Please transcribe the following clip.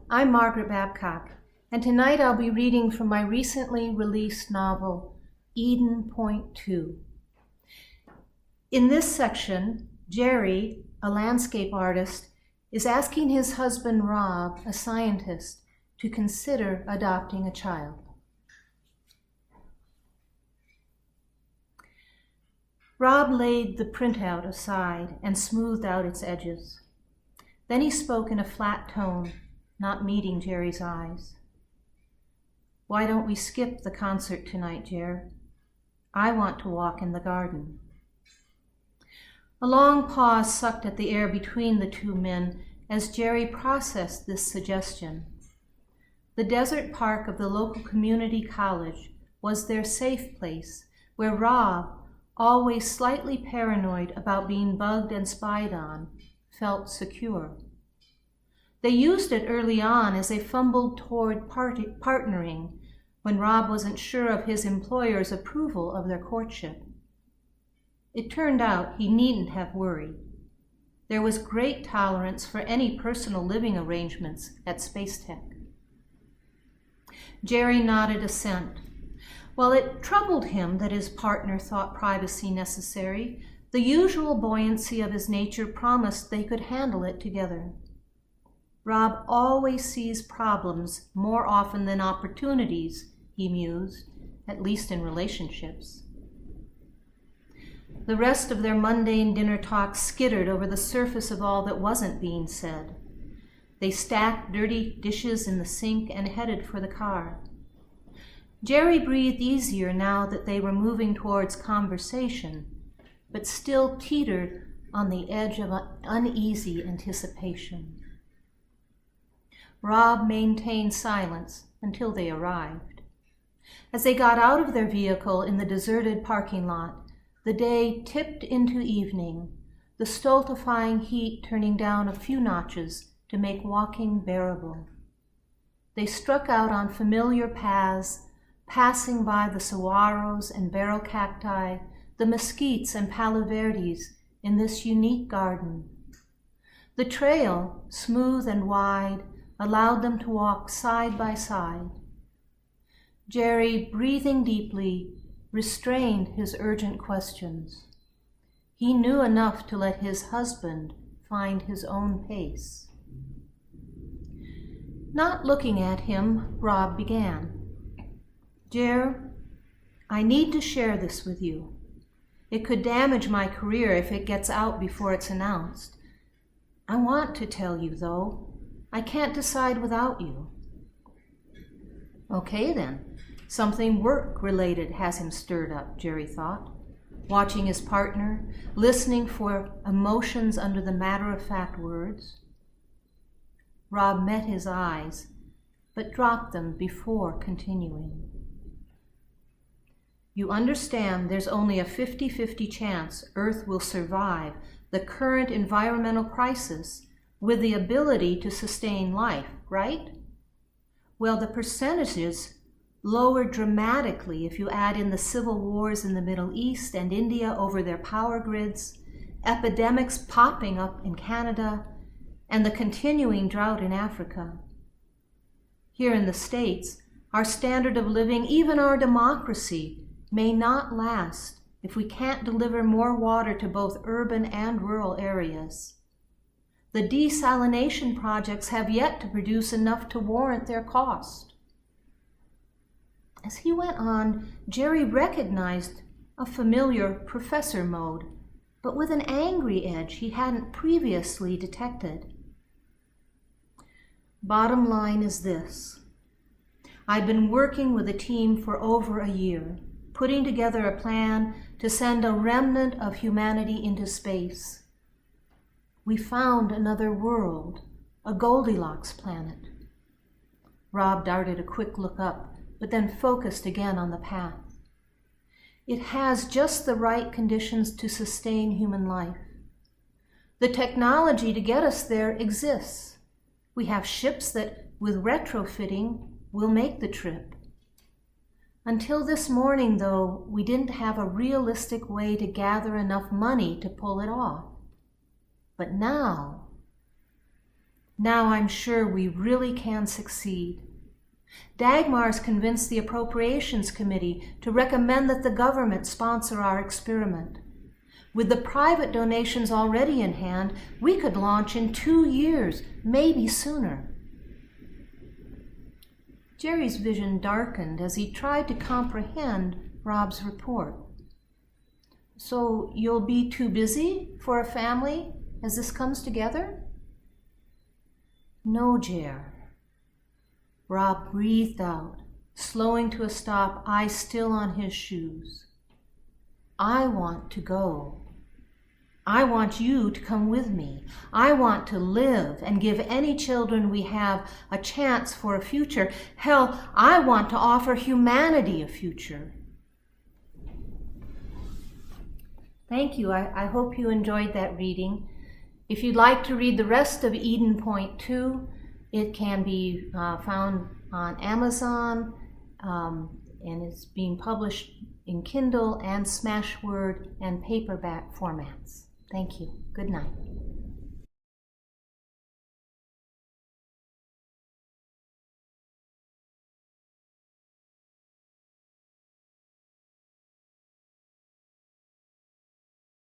I'm Margaret Babcock, and tonight I'll be reading from my recently released novel, Eden.2. In this section, Jerry, a landscape artist, is asking his husband Rob, a scientist, to consider adopting a child. Rob laid the printout aside and smoothed out its edges. Then he spoke in a flat tone, not meeting Jerry's eyes. "Why don't we skip the concert tonight, Jer? I want to walk in the garden." A long pause sucked at the air between the two men as Jerry processed this suggestion. The desert park of the local community college was their safe place, where Rob, always slightly paranoid about being bugged and spied on, felt secure. They used it early on as they fumbled toward partnering when Rob wasn't sure of his employer's approval of their courtship. It turned out he needn't have worried. There was great tolerance for any personal living arrangements at Space Tech. Jerry nodded assent. While it troubled him that his partner thought privacy necessary, the usual buoyancy of his nature promised they could handle it together. Rob always sees problems more often than opportunities, he mused, at least in relationships. The rest of their mundane dinner talk skittered over the surface of all that wasn't being said. They stacked dirty dishes in the sink and headed for the car. Jerry breathed easier now that they were moving towards conversation, but still teetered on the edge of an uneasy anticipation. Rob maintained silence until they arrived. As they got out of their vehicle in the deserted parking lot, the day tipped into evening, the stultifying heat turning down a few notches to make walking bearable. They struck out on familiar paths, passing by the saguaros and barrel cacti, the mesquites and palo verdes in this unique garden. The trail, smooth and wide, allowed them to walk side by side. Jerry, breathing deeply, restrained his urgent questions. He knew enough to let his husband find his own pace. Not looking at him, Rob began. "Jer, I need to share this with you. It could damage my career if it gets out before it's announced. I want to tell you, though. I can't decide without you." Okay, then. Something work-related has him stirred up, Jerry thought, watching his partner, listening for emotions under the matter-of-fact words. Rob met his eyes, but dropped them before continuing. "You understand there's only a 50-50 chance Earth will survive the current environmental crisis with the ability to sustain life, right? Well, the percentages lower dramatically if you add in the civil wars in the Middle East and India over their power grids, epidemics popping up in Canada, and the continuing drought in Africa. Here in the States, our standard of living, even our democracy, may not last if we can't deliver more water to both urban and rural areas. The desalination projects have yet to produce enough to warrant their cost." As he went on, Jerry recognized a familiar professor mode, but with an angry edge he hadn't previously detected. "Bottom line is this. I've been working with a team for over a year, putting together a plan to send a remnant of humanity into space. We found another world, a Goldilocks planet." Rob darted a quick look up, but then focused again on the path. "It has just the right conditions to sustain human life. The technology to get us there exists. We have ships that, with retrofitting, will make the trip. Until this morning, though, we didn't have a realistic way to gather enough money to pull it off. But now Now I'm sure we really can succeed. Dagmar's convinced the Appropriations Committee to recommend that the government sponsor our experiment. With the private donations already in hand, we could launch in 2 years, maybe sooner. Jerry's vision darkened as he tried to comprehend Rob's report. So you'll be too busy for a family as this comes together? No, Jer. Rob breathed out, slowing to a stop, eyes still on his shoes. I want to go. I want you to come with me. I want to live and give any children we have a chance for a future. Hell, I want to offer humanity a future. Thank you. I hope you enjoyed that reading. If you'd like to read the rest of Eden.2, it can be found on Amazon, and it's being published in Kindle and Smashword and paperback formats. Thank you. Good night.